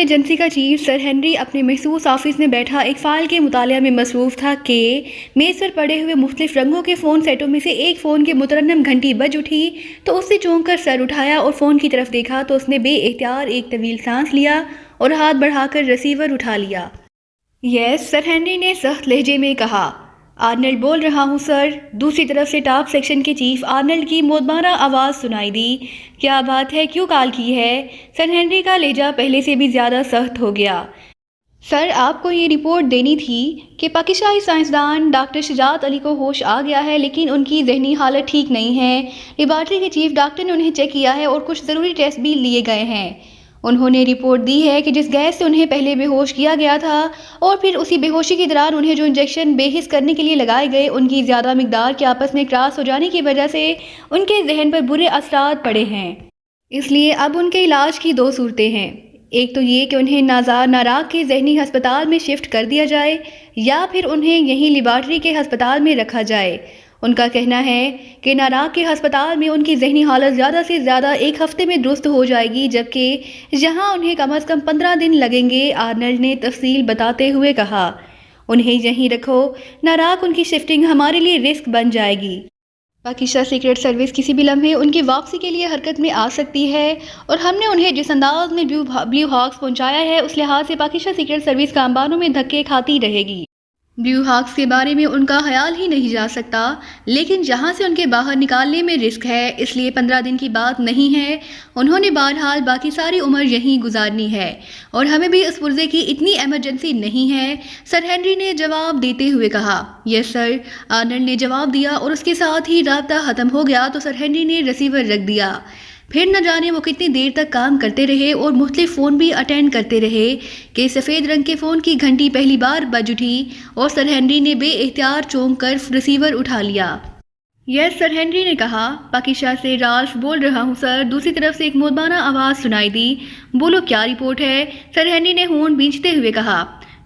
Agency کا chief sir Henry اپنے مخصوص آفس میں بیٹھا ایک فائل کے مطالعہ میں مصروف تھا کہ میز پر پڑے ہوئے مختلف رنگوں کے فون سیٹوں میں سے ایک فون کے مترنم گھنٹی بج اٹھی تو اس نے چونک کر سر اٹھایا اور فون کی طرف دیکھا تو اس نے بے اختیار ایک طویل سانس لیا اور ہاتھ بڑھا کر ریسیور اٹھا لیا۔ یس، سر ہنری نے سخت لہجے میں کہا۔ آرنلڈ بول رہا ہوں سر۔ دوسری طرف سے ٹاپ سیکشن کے چیف آرنلڈ کی مودبانہ آواز سنائی دی۔ کیا بات ہے، کیوں کال کی ہے؟ سر ہنری کا لہجہ پہلے سے بھی زیادہ سخت ہو گیا۔ سر، آپ کو یہ رپورٹ دینی تھی کہ پاکستانی سائنسدان ڈاکٹر شجاعت علی کو ہوش آ گیا ہے، لیکن ان کی ذہنی حالت ٹھیک نہیں ہے۔ لیبارٹری کے چیف ڈاکٹر نے انہیں چیک کیا ہے اور کچھ ضروری ٹیسٹ بھی لیے گئے ہیں۔ انہوں نے رپورٹ دی ہے کہ جس گیس سے انہیں پہلے بے ہوش کیا گیا تھا اور پھر اسی بے ہوشی کے دوران انہیں جو انجیکشن بے حس کرنے کے لیے لگائے گئے، ان کی زیادہ مقدار کے آپس میں کراس ہو جانے کی وجہ سے ان کے ذہن پر برے اثرات پڑے ہیں۔ اس لیے اب ان کے علاج کی دو صورتیں ہیں۔ ایک تو یہ کہ انہیں نازار ناراق کے ذہنی ہسپتال میں شفٹ کر دیا جائے یا پھر انہیں یہیں لیبارٹری کے ہسپتال میں رکھا جائے۔ ان کا کہنا ہے کہ ناراق کے ہسپتال میں ان کی ذہنی حالت زیادہ سے زیادہ ایک ہفتے میں درست ہو جائے گی، جبکہ یہاں انہیں کم از کم 15 دن لگیں گے۔ آرنلڈ نے تفصیل بتاتے ہوئے کہا، انہیں یہیں رکھو، ناراق ان کی شفٹنگ ہمارے لیے رسک بن جائے گی۔ پاکستان سیکرٹ سروس کسی بھی لمحے ان کی واپسی کے لیے حرکت میں آ سکتی ہے اور ہم نے انہیں جس انداز میں بلیو ہاکس پہنچایا ہے اس لحاظ سے پاکستان سیکرٹ سروس کا انبانوں میں دھکے کھاتی رہے گی۔ بلیو ہاکس کے بارے میں ان کا خیال ہی نہیں جا سکتا، لیکن جہاں سے ان کے باہر نکالنے میں رسک ہے، اس لیے 15 دن کی بات نہیں ہے۔ انہوں نے بہرحال باقی ساری عمر یہیں گزارنی ہے اور ہمیں بھی اس پرزے کی اتنی ایمرجنسی نہیں ہے، سر ہنری نے جواب دیتے ہوئے کہا۔ یس سر، آرنلڈ نے جواب دیا اور اس کے ساتھ ہی رابطہ ختم ہو گیا تو سر ہنری نے ریسیور رکھ دیا۔ پھر نہ جانے وہ کتنی دیر تک کام کرتے رہے اور مختلف فون بھی اٹینڈ کرتے رہے کہ سفید رنگ کے فون کی گھنٹی پہلی بار بج اٹھی اور سر ہنری نے بے اختیار چونک کر ریسیور اٹھا لیا۔ یس، سر ہنری نے کہا۔ پاکستان سے رالف بول رہا ہوں سر۔ دوسری طرف سے ایک مودبانہ آواز سنائی دی۔ بولو، کیا رپورٹ ہے؟ سر ہنری نے ہونٹ بھینچتے ہوئے کہا۔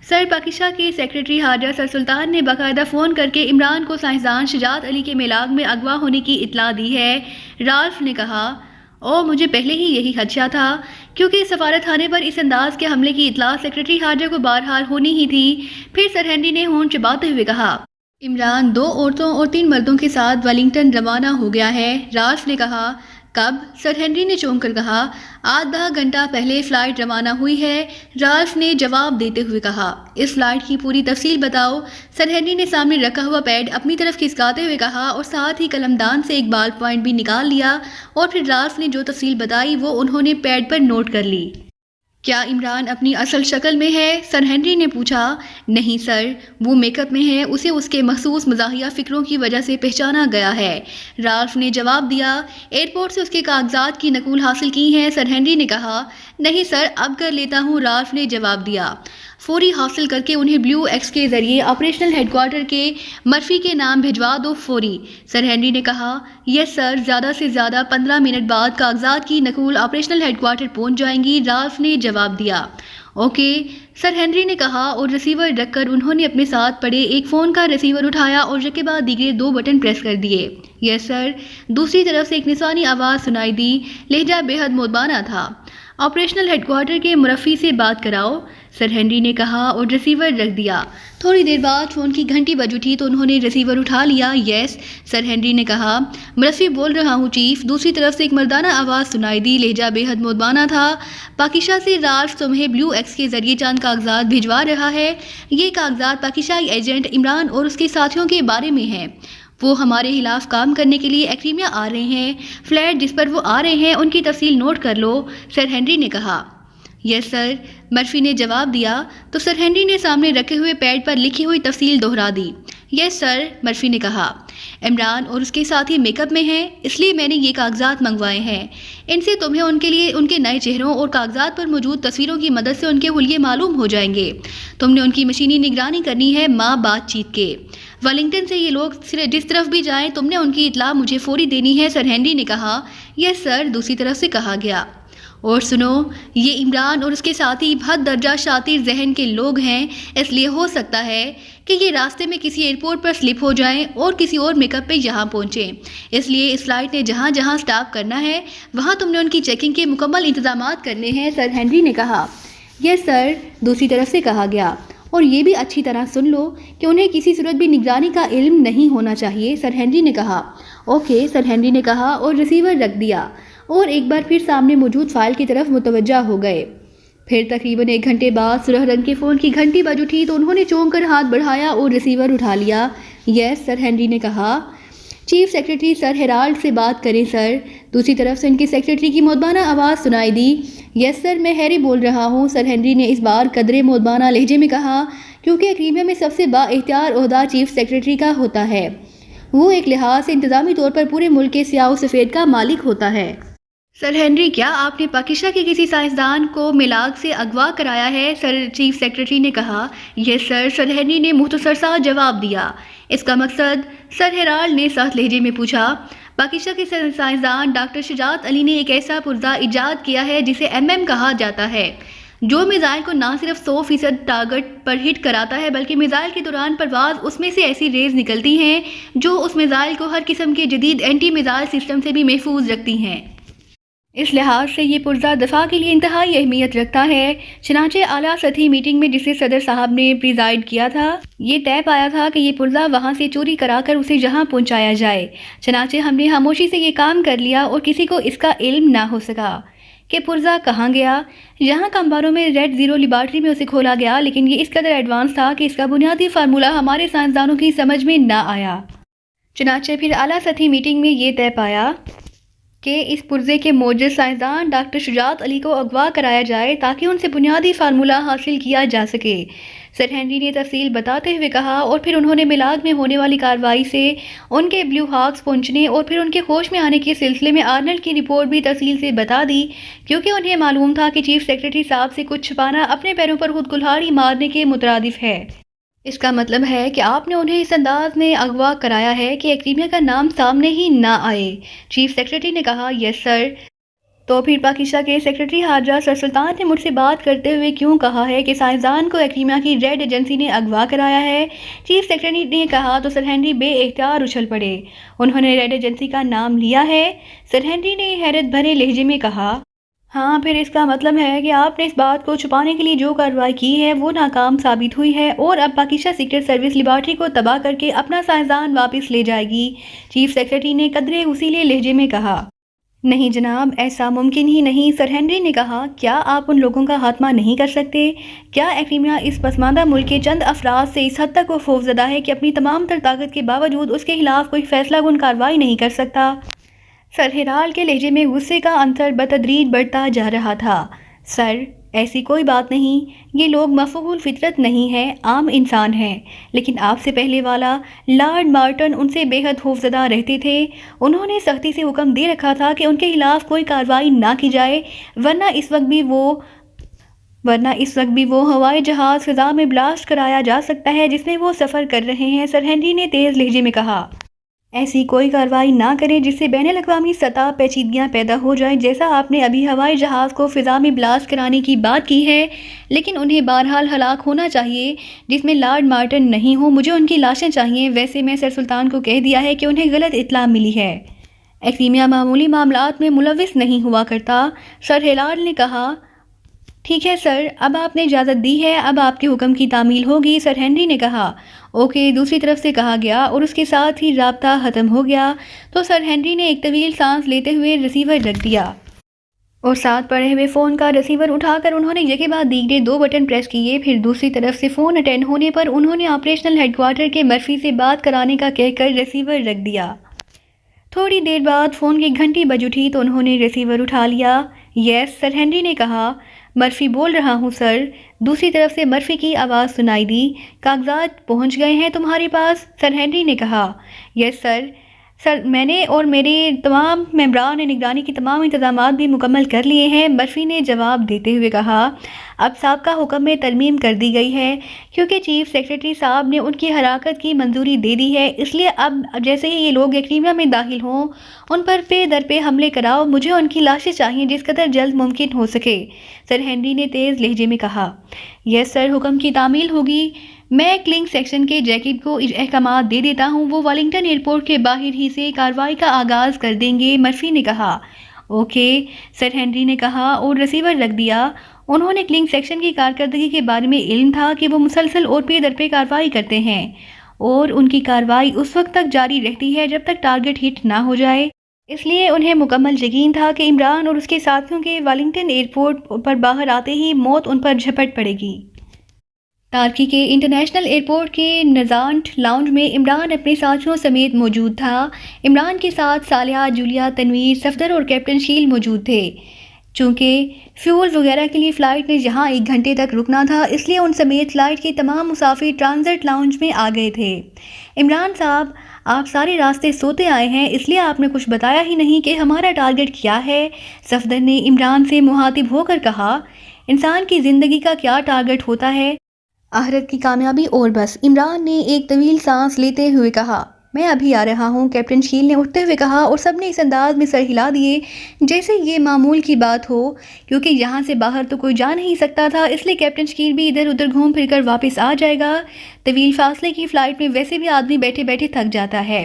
سر، پاکستان کے سیکرٹری خارجہ سر سلطان نے باقاعدہ فون کر کے عمران کو سائنسدان شجاعت علی کے میلاگ میں اغوا ہونے کی اطلاع دی ہے، رالف نے کہا۔ مجھے پہلے ہی یہی خدشہ تھا، کیونکہ سفارت خانے پر اس انداز کے حملے کی اطلاع سیکرٹری خارجہ کو بہرحال ہونی ہی تھی۔ پھر سر ہنری نے ہونٹ چباتے ہوئے کہا، عمران 2 عورتوں اور 3 مردوں کے ساتھ ویلنگٹن روانہ ہو گیا ہے۔ رالف نے کہا، کب؟ سر ہنری نے چونک کر کہا، 8-10 گھنٹہ پہلے فلائٹ روانہ ہوئی ہے، رالف نے جواب دیتے ہوئے کہا۔ اس فلائٹ کی پوری تفصیل بتاؤ، سر ہنری نے سامنے رکھا ہوا پیڈ اپنی طرف کھسکاتے ہوئے کہا اور ساتھ ہی قلم دان سے ایک بال پوائنٹ بھی نکال لیا اور پھر رالف نے جو تفصیل بتائی وہ انہوں نے پیڈ پر نوٹ کر لی۔ کیا عمران اپنی اصل شکل میں ہے؟ سر ہنری نے پوچھا۔ نہیں سر، وہ میک اپ میں ہے، اسے اس کے مخصوص مزاحیہ فکروں کی وجہ سے پہچانا گیا ہے، رالف نے جواب دیا۔ ایئرپورٹ سے اس کے کاغذات کی نقول حاصل کی ہیں؟ سر ہنری نے کہا۔ نہیں سر، اب کر لیتا ہوں، رالف نے جواب دیا۔ فوری حاصل کر کے انہیں بلیو ایکس کے ذریعے آپریشنل ہیڈ کوارٹر کے مرفی کے نام بھجوا دو، فوری، سر ہنری نے کہا۔ یس سر، زیادہ سے زیادہ 15 منٹ بعد کاغذات کی نقول آپریشنل ہیڈ کوارٹر پہنچ جائیں گی، رالف نے جواب دیا۔ اوکے، سر ہنری نے کہا اور ریسیور رکھ کر انہوں نے اپنے ساتھ پڑے ایک فون کا ریسیور اٹھایا اور یکے بعد دیگرے 2 بٹن پریس کر دیے۔ یس سر، دوسری طرف سے ایک نسوانی آواز سنائی دی، لہجہ بے حد مودبانہ تھا۔ آپریشنل ہیڈ کوارٹر کے مرفی سے بات کراؤ، سر ہنری نے کہا اور ریسیور رکھ دیا۔ تھوڑی دیر بعد فون کی گھنٹی بج اٹھی تو انہوں نے ریسیور اٹھا لیا۔ یس، سر ہنری نے کہا۔ مرفی بول رہا ہوں چیف۔ دوسری طرف سے ایک مردانہ آواز سنائی دی، لہجہ بے حد مودبانہ تھا۔ پاکستان سے رالف تمہیں بلیو ایکس کے ذریعے چند کاغذات بھجوا رہا ہے۔ یہ کاغذات پاکستانی ایجنٹ عمران اور اس کے ساتھیوں کے بارے میں ہیں۔ وہ ہمارے خلاف کام کرنے کے لیے ایکریمیا آ رہے ہیں۔ فلیٹ جس پر وہ آ رہے ہیں ان کی تفصیل نوٹ کر لو، سر ہنری نے کہا۔ یس سر، مرفی نے جواب دیا تو سر ہنری نے سامنے رکھے ہوئے پیڈ پر لکھی ہوئی تفصیل دہرا دی۔ یس سر، مرفی نے کہا۔ عمران اور اس کے ساتھی میک اپ میں ہیں، اس لیے میں نے یہ کاغذات منگوائے ہیں۔ ان سے تمہیں ان کے لیے ان کے نئے چہروں اور کاغذات پر موجود تصویروں کی مدد سے ان کے حلیے معلوم ہو جائیں گے۔ تم نے ان کی مشینی نگرانی کرنی ہے، ماں بات چیت کے۔ ویلنگٹن سے یہ لوگ جس طرف بھی جائیں تم نے ان کی اطلاع مجھے فوری دینی ہے، سر ہنری نے کہا۔ یس سر، دوسری طرف سے کہا گیا۔ اور سنو، یہ عمران اور اس کے ساتھی حد درجہ شاطر ذہن کے لوگ ہیں، اس لیے ہو سکتا ہے کہ یہ راستے میں کسی ایئرپورٹ پر سلپ ہو جائیں اور کسی اور میک اپ پہ یہاں پہنچیں۔ اس لیے اس فلائٹ نے جہاں جہاں سٹاپ کرنا ہے وہاں تم نے ان کی چیکنگ کے مکمل انتظامات کرنے ہیں، سر ہنری نے کہا۔ یس سر، دوسری طرف سے کہا گیا، اور یہ بھی اچھی طرح سن لو کہ انہیں کسی صورت بھی نگرانی کا علم نہیں ہونا چاہیے، سر ہنری نے کہا۔ اوکے، سر ہنری نے کہا اور ریسیور رکھ دیا اور ایک بار پھر سامنے موجود فائل کی طرف متوجہ ہو گئے۔ پھر تقریباً 1 گھنٹے بعد سرخ رنگ کے فون کی گھنٹی بج اٹھی تو انہوں نے چونک کر ہاتھ بڑھایا اور ریسیور اٹھا لیا۔ یس، سر ہنری نے کہا۔ چیف سیکرٹری سر ہیرالڈ سے بات کریں سر۔ دوسری طرف سے ان کے سیکرٹری کی مؤدبانہ آواز سنائی دی۔ یس سر، میں ہیری بول رہا ہوں، سر ہنری نے اس بار قدرے مؤدبانہ لہجے میں کہا، کیونکہ ایکڈیمیا میں سب سے با اختیار عہدہ چیف سیکرٹری کا ہوتا ہے۔ وہ ایک لحاظ سے انتظامی طور پر پورے ملک کے سیاہ و سفید کا مالک ہوتا ہے۔ سر ہنری، کیا آپ نے پاکستان کے کسی سائنسدان کو میلاگ سے اغوا کرایا ہے؟ سر چیف سیکرٹری نے کہا۔ یس سر، سر ہنری نے مختصر سا جواب دیا۔ اس کا مقصد؟ سر ہیرالڈ نے سخت لہجے میں پوچھا۔ پاکستان کے سائنسدان ڈاکٹر شجاعت علی نے ایک ایسا پرزہ ایجاد کیا ہے جسے MM کہا جاتا ہے، جو میزائل کو نہ صرف 100% ٹارگٹ پر ہٹ کراتا ہے بلکہ میزائل کے دوران پرواز اس میں سے ایسی ریز نکلتی ہیں جو اس میزائل کو ہر قسم کے جدید اینٹی میزائل سسٹم سے بھی محفوظ رکھتی ہیں۔ اس لحاظ سے یہ پرزہ دفاع کے لیے انتہائی اہمیت رکھتا ہے۔ چنانچہ اعلیٰ سطحی میٹنگ میں جسے صدر صاحب نے پریزائڈ کیا تھا، یہ طے پایا تھا کہ یہ پرزہ وہاں سے چوری کرا کر اسے یہاں پہنچایا جائے۔ چنانچہ ہم نے خاموشی سے یہ کام کر لیا اور کسی کو اس کا علم نہ ہو سکا کہ پرزہ کہاں گیا۔ یہاں کمباروں میں ریڈ زیرو لیبارٹری میں اسے کھولا گیا، لیکن یہ اس قدر ایڈوانس تھا کہ اس کا بنیادی فارمولہ ہمارے سائنسدانوں کی سمجھ میں نہ آیا۔ چنانچہ پھر اعلیٰ سطحی میٹنگ میں یہ طے پایا کہ اس پرزے کے موجز سائنسدان ڈاکٹر شجاعت علی کو اغوا کرایا جائے تاکہ ان سے بنیادی فارمولہ حاصل کیا جا سکے۔ سر ہنری نے تفصیل بتاتے ہوئے کہا، اور پھر انہوں نے میلاگ میں ہونے والی کارروائی سے ان کے بلیو ہاکس پہنچنے اور پھر ان کے ہوش میں آنے کے سلسلے میں آرنلڈ کی رپورٹ بھی تفصیل سے بتا دی، کیونکہ انہیں معلوم تھا کہ چیف سیکرٹری صاحب سے کچھ چھپانا اپنے پیروں پر خود کلہاڑی مارنے کے مترادف ہے۔ اس کا مطلب ہے کہ آپ نے انہیں اس انداز میں اغوا کرایا ہے کہ ایکڈیمیا کا نام سامنے ہی نہ آئے، چیف سیکرٹری نے کہا۔ یس سر۔ تو پھر پاکستان کے سیکرٹری خارجہ سر سلطان نے مجھ سے بات کرتے ہوئے کیوں کہا ہے کہ سائنسدان کو ایکڈیمیا کی ریڈ ایجنسی نے اغوا کرایا ہے؟ چیف سیکرٹری نے کہا تو سر ہنری بے اختیار اچھل پڑے۔ انہوں نے ریڈ ایجنسی کا نام لیا ہے؟ سر ہنری نے حیرت بھرے لہجے میں کہا۔ ہاں، پھر اس کا مطلب ہے کہ آپ نے اس بات کو چھپانے کے لیے جو کارروائی کی ہے وہ ناکام ثابت ہوئی ہے اور اب پاکستان سیکرٹ سروس لیبارٹری کو تباہ کر کے اپنا سائنسدان واپس لے جائے گی، چیف سیکرٹری نے قدرے غصیلے لہجے میں کہا۔ نہیں جناب، ایسا ممکن ہی نہیں، سر ہنری نے کہا۔ کیا آپ ان لوگوں کا خاتمہ نہیں کر سکتے؟ کیا ایکڈیمیا اس پسماندہ ملک کے چند افراد سے اس حد تک وہ خوفزدہ ہے کہ اپنی تمام تر طاقت کے باوجود اس کے خلاف کوئی فیصلہ کن کارروائی نہیں کر سکتا؟ سر ہیرالڈ کے لہجے میں غصے کا عنصر بتدریج بڑھتا جا رہا تھا۔ سر، ایسی کوئی بات نہیں، یہ لوگ مفعول فطرت نہیں ہیں، عام انسان ہیں، لیکن آپ سے پہلے والا لارڈ مارٹن ان سے بے حد خوفزدہ رہتے تھے۔ انہوں نے سختی سے حکم دے رکھا تھا کہ ان کے خلاف کوئی کارروائی نہ کی جائے، ورنہ اس وقت بھی وہ ہوائی جہاز فضا میں بلاسٹ کرایا جا سکتا ہے جس میں وہ سفر کر رہے ہیں، سر ہنری نے تیز لہجے میں کہا۔ ایسی کوئی کارروائی نہ کریں جس سے بین الاقوامی سطح پیچیدگیاں پیدا ہو جائیں، جیسا آپ نے ابھی ہوائی جہاز کو فضا میں بلاسٹ کرانے کی بات کی ہے، لیکن انہیں بہرحال ہلاک ہونا چاہیے جس میں لارڈ مارٹن نہیں ہو۔ مجھے ان کی لاشیں چاہیے۔ ویسے میں سر سلطان کو کہہ دیا ہے کہ انہیں غلط اطلاع ملی ہے۔ ایکڈیمیا معمولی معاملات میں ملوث نہیں ہوا کرتا، سر ہیرالڈ نے کہا۔ ٹھیک ہے سر، اب آپ نے اجازت دی ہے، اب آپ کے حکم کی تعمیل ہوگی، سر ہنری نے کہا۔ اوکے، دوسری طرف سے کہا گیا اور اس کے ساتھ ہی رابطہ ختم ہو گیا تو سر ہنری نے ایک طویل سانس لیتے ہوئے ریسیور رکھ دیا اور ساتھ پڑے ہوئے فون کا ریسیور اٹھا کر انہوں نے یکے بعد دیگرے 2 بٹن پریس کیے۔ پھر دوسری طرف سے فون اٹینڈ ہونے پر انہوں نے آپریشنل ہیڈ کوارٹر کے مرفی سے بات کرانے کا کہہ کر ریسیور رکھ دیا۔ تھوڑی دیر بعد فون کی گھنٹی بج اٹھی تو انہوں نے ریسیور اٹھا لیا۔ یس، سر ہنری نے کہا۔ مرفی بول رہا ہوں سر۔ دوسری طرف سے مرفی کی آواز سنائی دی۔ کاغذات پہنچ گئے ہیں تمہارے پاس؟ سر ہنری نے کہا۔ یس سر، میں نے اور میرے تمام ممبران نے نگرانی کے تمام انتظامات بھی مکمل کر لیے ہیں، مرفی نے جواب دیتے ہوئے کہا۔ اب سابقہ حکم میں ترمیم کر دی گئی ہے کیونکہ چیف سیکرٹری صاحب نے ان کی حرکت کی منظوری دے دی ہے، اس لیے اب جیسے ہی یہ لوگ ایکڈیمیا میں داخل ہوں ان پر پے در پے حملے کراؤ۔ مجھے ان کی لاشیں چاہیے جس قدر جلد ممکن ہو سکے، سر ہنری نے تیز لہجے میں کہا۔ یس سر، حکم کی تعمیل ہوگی۔ میں کلنگ سیکشن کے جیکٹ کو احکامات دے دیتا ہوں، وہ والنگٹن ایئرپورٹ کے باہر ہی سے کارروائی کا آغاز کر دیں گے، مرفی نے کہا۔ اوکے، سر ہنری نے کہا اور ریسیور رکھ دیا۔ انہوں نے کلنگ سیکشن کی کارکردگی کے بارے میں علم تھا کہ وہ مسلسل اور پے در پے کارروائی کرتے ہیں اور ان کی کارروائی اس وقت تک جاری رہتی ہے جب تک ٹارگٹ ہٹ نہ ہو جائے۔ اس لیے انہیں مکمل یقین تھا کہ عمران اور اس کے ساتھیوں کے ویلنگٹن ایئرپورٹ پر باہر آتے ہی موت ان پر جھپٹ پڑے گی۔ ترکی کے انٹرنیشنل ایئرپورٹ کے نزانٹ لاؤنج میں عمران اپنے ساتھیوں سمیت موجود تھا۔ عمران کے ساتھ صالحہ، جولیا، تنویر، صفدر اور کیپٹن شیل موجود تھے۔ چونکہ فیول وغیرہ کے لیے فلائٹ نے یہاں 1 گھنٹے تک رکنا تھا، اس لیے ان سمیت فلائٹ کے تمام مسافر ٹرانزٹ لاؤنج میں آ گئے تھے۔ عمران صاحب، آپ سارے راستے سوتے آئے ہیں، اس لیے آپ نے کچھ بتایا ہی نہیں کہ ہمارا ٹارگٹ کیا ہے۔ صفدر نے عمران سے مخاطب ہو کر کہا، انسان کی زندگی کا کیا ٹارگٹ ہوتا ہے؟ آخرت کی کامیابی اور بس۔ عمران نے ایک طویل سانس لیتے ہوئے کہا، میں ابھی آ رہا ہوں، کیپٹن شیل نے اٹھتے ہوئے کہا، اور سب نے اس انداز میں سر ہلا دیے جیسے یہ معمول کی بات ہو، کیونکہ یہاں سے باہر تو کوئی جا نہیں سکتا تھا، اس لیے کیپٹن شیل بھی ادھر ادھر گھوم پھر کر واپس آ جائے گا۔ طویل فاصلے کی فلائٹ میں ویسے بھی آدمی بیٹھے بیٹھے تھک جاتا ہے۔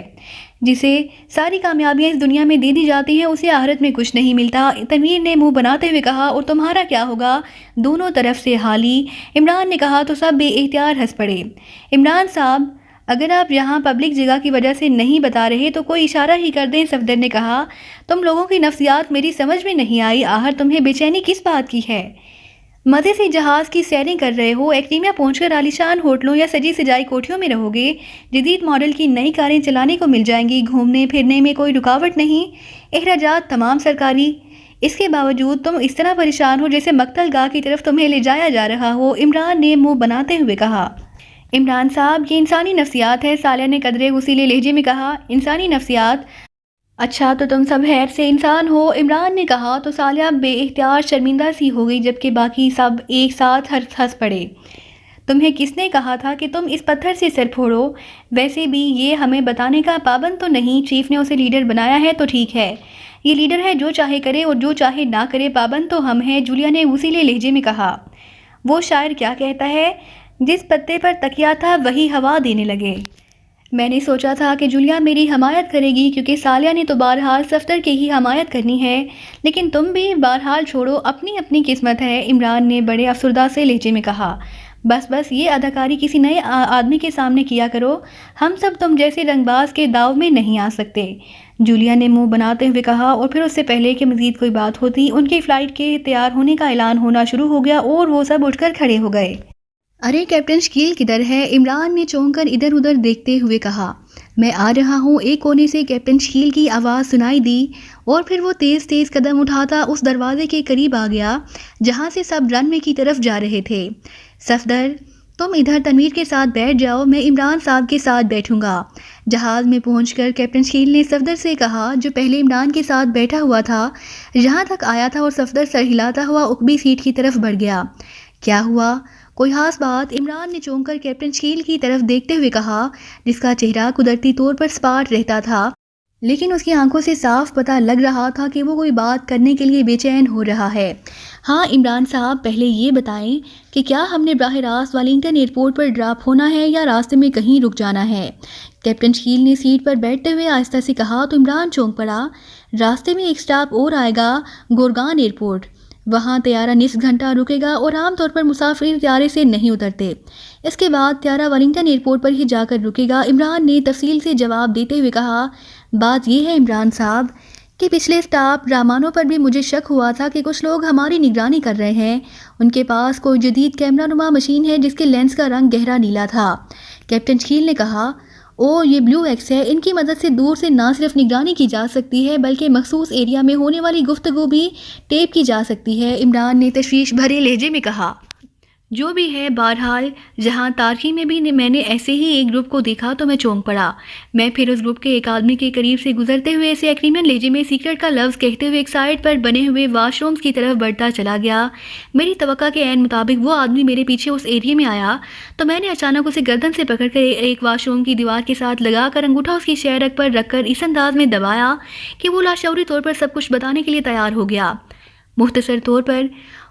جسے ساری کامیابیاں اس دنیا میں دے دی جاتی ہیں، اسے آخرت میں کچھ نہیں ملتا۔ تنویر نے منہ بناتے ہوئے کہا، اور تمہارا کیا ہوگا؟ دونوں طرف سے حالی۔ عمران نے کہا تو سب بے اختیار ہنس پڑے۔ عمران صاحب، اگر آپ یہاں پبلک جگہ کی وجہ سے نہیں بتا رہے تو کوئی اشارہ ہی کر دیں۔ صفدر نے کہا، تم لوگوں کی نفسیات میری سمجھ میں نہیں آئی، آخر تمہیں بے چینی کس بات کی ہے؟ مزے سے جہاز کی سیریں کر رہے ہو، ایکٹیمیا پہنچ کر عالیشان ہوٹلوں یا سجی سجائی کوٹھیوں میں رہو گے، جدید ماڈل کی نئی کاریں چلانے کو مل جائیں گی، گھومنے پھرنے میں کوئی رکاوٹ نہیں، اخراجات تمام سرکاری۔ اس کے باوجود تم اس طرح پریشان ہو جیسے مقتل گاہ کی طرف تمہیں لے جایا جا رہا ہو۔ عمران نے منہ بناتے ہوئے کہا، عمران صاحب، یہ انسانی نفسیات ہے۔ صالحہ نے قدرے غصیلے لہجے میں کہا، انسانی نفسیات؟ اچھا تو تم سب خیر سے انسان ہو؟ عمران نے کہا تو صالحہ بے اختیار شرمندہ سی ہو گئی، جبکہ باقی سب ایک ساتھ ہنس پڑے۔ تمہیں کس نے کہا تھا کہ تم اس پتھر سے سر پھوڑو؟ ویسے بھی یہ ہمیں بتانے کا پابند تو نہیں، چیف نے اسے لیڈر بنایا ہے تو ٹھیک ہے، یہ لیڈر ہے، جو چاہے کرے اور جو چاہے نہ کرے، پابند تو ہم ہیں، جولیا نے غصیلے لہجے میں کہا۔ وہ شاعر کیا کہتا ہے، جس پتے پر تکیا تھا وہی ہوا دینے لگے۔ میں نے سوچا تھا کہ جولیا میری حمایت کرے گی، کیونکہ صالحہ نے تو بہرحال صفدر کی ہی حمایت کرنی ہے، لیکن تم بھی بہرحال چھوڑو، اپنی اپنی قسمت ہے۔ عمران نے بڑے افسردہ سے لہجے میں کہا، بس یہ اداکاری کسی نئے آدمی کے سامنے کیا کرو، ہم سب تم جیسے رنگ باز کے داؤ میں نہیں آ سکتے۔ جولیا نے منہ بناتے ہوئے کہا، اور پھر اس سے پہلے کہ مزید کوئی بات ہوتی، ان کی فلائٹ کے تیار ہونے کا اعلان ہونا شروع ہو گیا اور وہ سب اٹھ کر کھڑے ہو گئے۔ ارے کیپٹن شکیل کدھر ہے؟ عمران نے چونک کر ادھر ادھر دیکھتے ہوئے کہا، میں آ رہا ہوں۔ ایک کونے سے کیپٹن شکیل کی آواز سنائی دی اور پھر وہ تیز تیز قدم اٹھاتا اس دروازے کے قریب آ گیا جہاں سے سب رن وے کی طرف جا رہے تھے۔ صفدر، تم ادھر تنویر کے ساتھ بیٹھ جاؤ، میں عمران صاحب کے ساتھ بیٹھوں گا۔ جہاز میں پہنچ کر کیپٹن شکیل نے صفدر سے کہا، جو پہلے عمران کے ساتھ بیٹھا ہوا تھا، یہاں تک آیا تھا، اور صفدر سر ہلاتا ہوا عقبی سیٹ کی طرف بڑھ گیا۔ کیا ہوا؟ کوئی خاص بات؟ عمران نے چونک کر کیپٹن شکیل کی طرف دیکھتے ہوئے کہا، جس کا چہرہ قدرتی طور پر سپاٹ رہتا تھا، لیکن اس کی آنکھوں سے صاف پتہ لگ رہا تھا کہ وہ کوئی بات کرنے کے لیے بے چین ہو رہا ہے۔ ہاں عمران صاحب، پہلے یہ بتائیں کہ کیا ہم نے براہ راست ویلنگٹن ایئرپورٹ پر ڈراپ ہونا ہے یا راستے میں کہیں رک جانا ہے؟ کیپٹن شکیل نے سیٹ پر بیٹھتے ہوئے آہستہ سے کہا تو عمران چونک پڑا۔ راستے میں ایک سٹاپ اور آئے گا، گورگان ایئرپورٹ، وہاں طیارہ نصف گھنٹہ رکے گا اور عام طور پر مسافر طیارے سے نہیں اترتے، اس کے بعد طیارہ ویلنگٹن ایئرپورٹ پر ہی جا کر رکے گا۔ عمران نے تفصیل سے جواب دیتے ہوئے کہا، بات یہ ہے عمران صاحب کہ پچھلے سٹاپ رامانو پر بھی مجھے شک ہوا تھا کہ کچھ لوگ ہماری نگرانی کر رہے ہیں، ان کے پاس کوئی جدید کیمرہ نما مشین ہے جس کے لینس کا رنگ گہرا نیلا تھا۔ کیپٹن شکیل نے کہا، یہ بلیو ایکس ہے، ان کی مدد سے دور سے نہ صرف نگرانی کی جا سکتی ہے بلکہ مخصوص ایریا میں ہونے والی گفتگو بھی ٹیپ کی جا سکتی ہے۔ عمران نے تشویش بھرے لہجے میں کہا، جو بھی ہے بہرحال جہاں تارکی میں بھی میں نے ایسے ہی ایک گروپ کو دیکھا تو میں چونک پڑا۔ میں پھر اس گروپ کے ایک آدمی کے قریب سے گزرتے ہوئے اسے ایکریمین لہجے میں سیکرٹ کا لفظ کہتے ہوئے ایک سائٹ پر بنے ہوئے واش رومز کی طرف بڑھتا چلا گیا۔ میری توقع کے عین مطابق وہ آدمی میرے پیچھے اس ایریے میں آیا تو میں نے اچانک اسے گردن سے پکڑ کر ایک واش روم کی دیوار کے ساتھ لگا کر انگوٹھا اس کی شہ رگ پر رکھ کر اس انداز میں دبایا کہ وہ لاشعوری طور پر سب کچھ بتانے کے لیے تیار ہو گیا۔ مختصر طور پر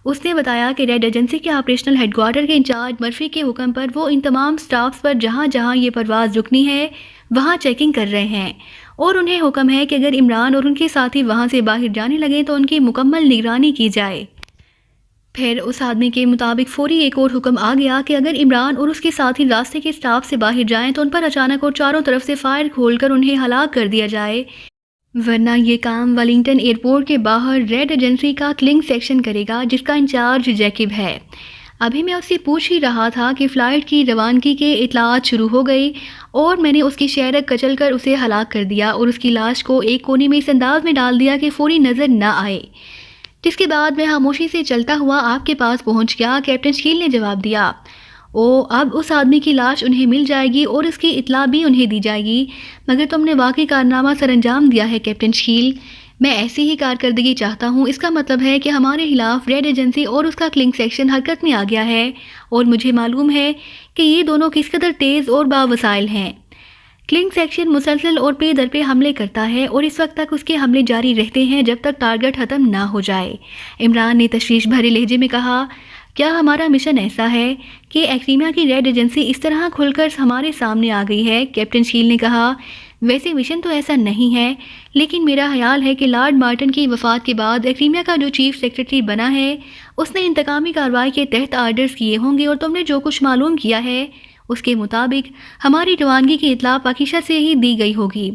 اس نے بتایا کہ ریڈ ایجنسی کے آپریشنل ہیڈ کوارٹر کے انچارج مرفی کے حکم پر وہ ان تمام سٹاپس پر جہاں جہاں یہ پرواز رکنی ہے وہاں چیکنگ کر رہے ہیں، اور انہیں حکم ہے کہ اگر عمران اور ان کے ساتھی وہاں سے باہر جانے لگیں تو ان کی مکمل نگرانی کی جائے۔ پھر اس آدمی کے مطابق فوری ایک اور حکم آ گیا کہ اگر عمران اور اس کے ساتھی راستے کے سٹاپ سے باہر جائیں تو ان پر اچانک اور چاروں طرف سے فائر کھول کر انہیں ہلاک کر دیا جائے، ورنہ یہ کام ویلنگٹن ایئرپورٹ کے باہر ریڈ ایجنسی کا کلنگ سیکشن کرے گا جس کا انچارج جیکب ہے۔ ابھی میں اس سے پوچھ ہی رہا تھا کہ فلائٹ کی روانگی کے اطلاعات شروع ہو گئی اور میں نے اس کی شہرک کچل کر اسے ہلاک کر دیا اور اس کی لاش کو ایک کونے میں اس انداز میں ڈال دیا کہ فوری نظر نہ آئے، جس کے بعد میں خاموشی سے چلتا ہوا آپ کے پاس پہنچ گیا۔ کیپٹن شکیل نے جواب دیا، اب اس آدمی کی لاش انہیں مل جائے گی اور اس کی اطلاع بھی انہیں دی جائے گی، مگر تم نے واقعی کارنامہ سر انجام دیا ہے کیپٹن شکیل۔ میں ایسی ہی کارکردگی چاہتا ہوں۔ اس کا مطلب ہے کہ ہمارے خلاف ریڈ ایجنسی اور اس کا کلنگ سیکشن حرکت میں آ گیا ہے اور مجھے معلوم ہے کہ یہ دونوں کس قدر تیز اور باوسائل ہیں۔ کلنگ سیکشن مسلسل اور پے در پہ حملے کرتا ہے اور اس وقت تک اس کے حملے جاری رہتے ہیں جب تک ٹارگٹ ختم نہ ہو جائے۔ عمران نے تشویش بھرے لہجے میں کہا، کیا ہمارا مشن ایسا ہے کہ ایکسیمیا کی ریڈ ایجنسی اس طرح کھل کر ہمارے سامنے آ گئی ہے؟ کیپٹن شکیل نے کہا، ویسے مشن تو ایسا نہیں ہے، لیکن میرا خیال ہے کہ لارڈ مارٹن کی وفات کے بعد ایکسیمیا کا جو چیف سیکرٹری بنا ہے اس نے انتقامی کارروائی کے تحت آرڈرز کیے ہوں گے اور تم نے جو کچھ معلوم کیا ہے اس کے مطابق ہماری روانگی کی اطلاع پاکیزہ سے ہی دی گئی ہوگی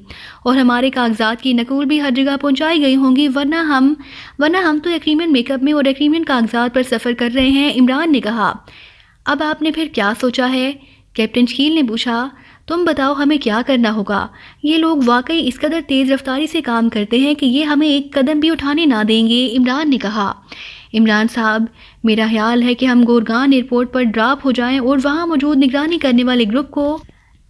اور ہمارے کاغذات کی نقول بھی ہر جگہ پہنچائی گئی ہوں گی، ورنہ ہم تو ایگریمنٹ میک اپ میں اور ایگریمنٹ کاغذات پر سفر کر رہے ہیں۔ عمران نے کہا، اب آپ نے پھر کیا سوچا ہے؟ کیپٹن شکیل نے پوچھا، تم بتاؤ ہمیں کیا کرنا ہوگا؟ یہ لوگ واقعی اس قدر تیز رفتاری سے کام کرتے ہیں کہ یہ ہمیں ایک قدم بھی اٹھانے نہ دیں گے۔ عمران نے کہا، عمران صاحب، میرا خیال ہے کہ ہم گورگان ایئرپورٹ پر ڈراپ ہو جائیں اور وہاں موجود نگرانی کرنے والے گروپ کو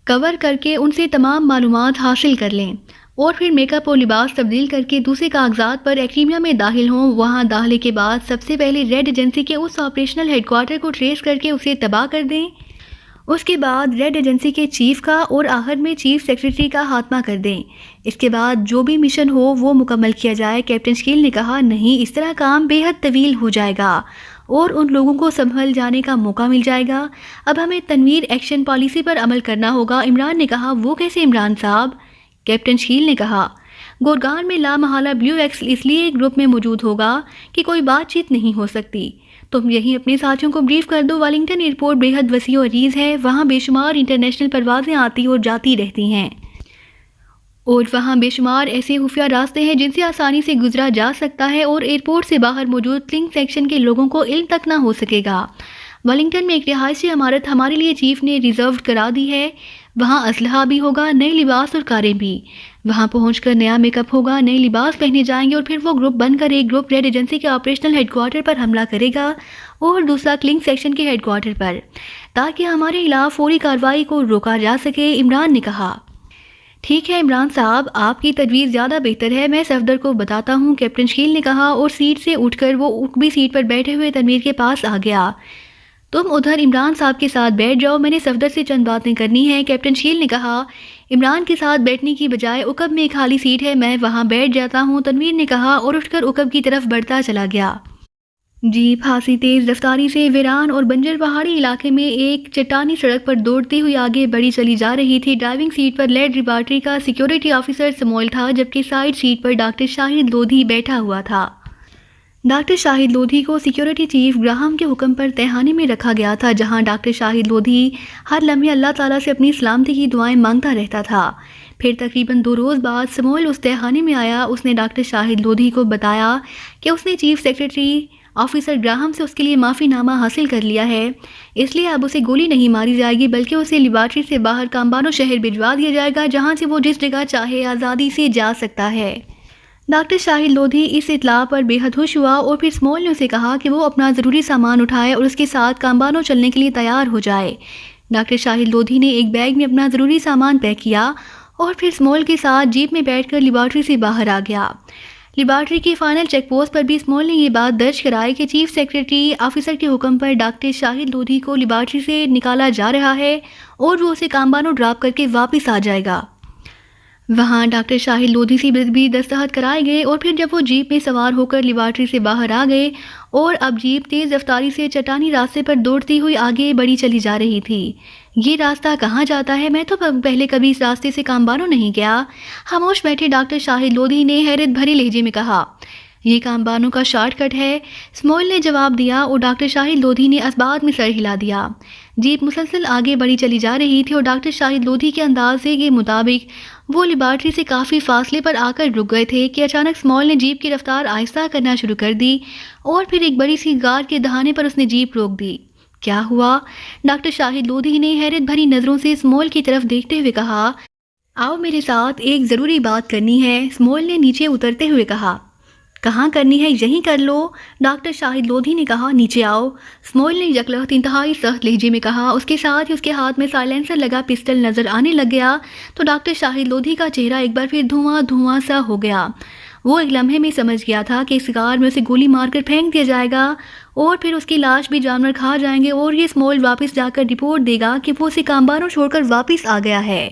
کور کر کے ان سے تمام معلومات حاصل کر لیں اور پھر میک اپ اور لباس تبدیل کر کے دوسرے کاغذات پر ایکسیمیا میں داخل ہوں۔ وہاں داخلے کے بعد سب سے پہلے ریڈ ایجنسی کے اس آپریشنل ہیڈ کوارٹر کو ٹریس کر کے اسے تباہ کر دیں، اس کے بعد ریڈ ایجنسی کے چیف کا اور آخر میں چیف سیکرٹری کا خاتمہ کر دیں۔ اس کے بعد جو بھی مشن ہو وہ مکمل کیا جائے۔ کیپٹن شکیل نے کہا، نہیں، اس طرح کام بے حد طویل ہو جائے گا اور ان لوگوں کو سنبھل جانے کا موقع مل جائے گا۔ اب ہمیں تنویر ایکشن پالیسی پر عمل کرنا ہوگا۔ عمران نے کہا، وہ کیسے عمران صاحب؟ کیپٹن شکیل نے کہا، گورگان میں لامحالہ بلیو ایکس اس لیے گروپ میں موجود ہوگا کہ کوئی بات چیت نہیں ہو سکتی۔ تم یہی اپنے ساتھیوں کو بریف کر دو، ویلنگٹن ایئرپورٹ بے حد وسیع و عریض ہے، وہاں بے شمار انٹرنیشنل پروازیں آتی اور جاتی رہتی ہیں اور وہاں بے شمار ایسے خفیہ راستے ہیں جن سے آسانی سے گزرا جا سکتا ہے اور ایئرپورٹ سے باہر موجود کلنگ سیکشن کے لوگوں کو علم تک نہ ہو سکے گا۔ ویلنگٹن میں ایک رہائشی عمارت ہمارے لیے چیف نے ریزروڈ کرا دی ہے، وہاں اسلحہ بھی ہوگا، نئے لباس اور کاریں بھی۔ وہاں پہنچ کر نیا میک اپ ہوگا، نئے لباس پہنے جائیں گے اور پھر وہ گروپ بن کر ایک گروپ ریڈ ایجنسی کے آپریشنل ہیڈ کوارٹر پر حملہ کرے گا اور دوسرا کلنگ سیکشن کے ہیڈ کوارٹر پر، تاکہ ہمارے خلاف فوری کارروائی کو روکا جا سکے۔ عمران نے کہا، ٹھیک ہے عمران صاحب، آپ کی تجویز زیادہ بہتر ہے، میں صفدر کو بتاتا ہوں۔ کیپٹن شکیل نے کہا اور سیٹ سے اٹھ کر وہ اوپری سیٹ پر بیٹھے ہوئے تنویر کے پاس آ گیا۔ تم ادھر عمران صاحب کے ساتھ بیٹھ جاؤ، میں نے صفدر سے چند باتیں کرنی ہے۔ کیپٹن شکیل نے کہا، عمران کے ساتھ بیٹھنے کی بجائے عقب میں ایک خالی سیٹ ہے، میں وہاں بیٹھ جاتا ہوں، تنویر نے کہا اور اٹھ کر عقب کی طرف بڑھتا چلا گیا۔ جیپ خاصی تیز رفتاری سے ویران اور بنجر پہاڑی علاقے میں ایک چٹانی سڑک پر دوڑتی ہوئی آگے بڑھی چلی جا رہی تھی۔ ڈرائیونگ سیٹ پر لیڈ لیبارٹری کا سیکیورٹی آفیسر سموئل تھا، جبکہ سائیڈ سیٹ پر ڈاکٹر شاہد لودھی بیٹھا ہوا تھا۔ ڈاکٹر شاہد لودھی کو سیکیورٹی چیف گراہم کے حکم پر تہھانے میں رکھا گیا تھا، جہاں ڈاکٹر شاہد لودھی ہر لمحے اللہ تعالیٰ سے اپنی سلامتی کی دعائیں مانگتا رہتا تھا۔ پھر تقریباً 2 روز بعد سموئل اس تہھانے میں آیا۔ اس نے ڈاکٹر شاہد لودھی کو بتایا کہ اس نے چیف سیکرٹری آفیسر گراہم سے اس کے لیے معافی نامہ حاصل کر لیا ہے، اس لیے اب اسے گولی نہیں ماری جائے گی بلکہ اسے لیبارٹری سے باہر کامبانو شہر بھجوا دیا جائے گا، جہاں سے وہ جس جگہ چاہے آزادی سے جا سکتا ہے۔ ڈاکٹر شاہد لودھی اس اطلاع پر بے حد خوش ہوا اور پھر سموئل نے اسے کہا کہ وہ اپنا ضروری سامان اٹھائے اور اس کے ساتھ کامبانو چلنے کے لیے تیار ہو جائے۔ ڈاکٹر شاہد لودھی نے ایک بیگ میں اپنا ضروری سامان پیک کیا اور پھر سموئل کے ساتھ جیپ میں بیٹھ کر لیبارٹری سے باہر آ گیا۔ لیبارٹری کی فائنل چیک پوسٹ پر بھی سموئل نے یہ بات درج کرائی کہ چیف سیکرٹری آفیسر کے حکم پر ڈاکٹر شاہد لودھی کو لیبارٹری سے نکالا جا رہا ہے اور وہ اسے کامبانو ڈراپ کر کے واپس آ جائے گا۔ وہاں ڈاکٹر شاہد لودھی سے بھی دستخط کرائے گئے اور پھر جب وہ جیپ میں سوار ہو کر لیبارٹری سے باہر آ گئے اور اب جیپ تیز رفتاری سے چٹانی راستے پر دوڑتی ہوئی آگے بڑھی چلی جا رہی تھی۔ یہ راستہ کہاں جاتا ہے؟ میں تو پہلے کبھی اس راستے سے کامبانو نہیں گیا، خاموش بیٹھے ڈاکٹر شاہد لودھی نے حیرت بھرے لہجے میں کہا۔ یہ کامبانوں کا شارٹ کٹ ہے، اسمال نے جواب دیا اور ڈاکٹر شاہد لودھی نے اسبات میں سر ہلا دیا۔ جیپ مسلسل آگے بڑھی چلی جا رہی تھی اور ڈاکٹر شاہد لودھی کے اندازے کے مطابق وہ لیبارٹری سے کافی فاصلے پر آ کر رک گئے تھے کہ اچانک اسمال نے جیپ کی رفتار آہستہ کرنا شروع کر دی اور پھر ایک بڑی سی غار کے دہانے پر اس نے جیپ روک دی۔ کیا ہوا؟ ڈاکٹر شاہد لودھی نے حیرت بھری نظروں سے اسمال کی طرف دیکھتے ہوئے کہا۔ آؤ میرے ساتھ، ایک ضروری بات کرنی ہے، اسمال نے نیچے اترتے ہوئے کہا۔ کہاں کرنی ہے؟ یہیں کر لو، ڈاکٹر شاہد لودھی نے کہا۔ نیچے آؤ، اسمال نے یکلخت انتہائی سخت لہجے میں کہا۔ اس کے ساتھ ہی اس کے ہاتھ میں سائلنسر لگا پسٹل نظر آنے لگ گیا تو ڈاکٹر شاہد لودھی کا چہرہ ایک بار پھر دھواں دھواں سا ہو گیا۔ وہ ایک لمحے میں سمجھ گیا تھا کہ اس غار میں اسے گولی مار کر پھینک دیا جائے گا اور پھر اس کی لاش بھی جانور کھا جائیں گے اور یہ اسمال واپس جا کر رپورٹ دے گا کہ وہ اسے کامبانوں چھوڑ کر واپس آ گیا ہے۔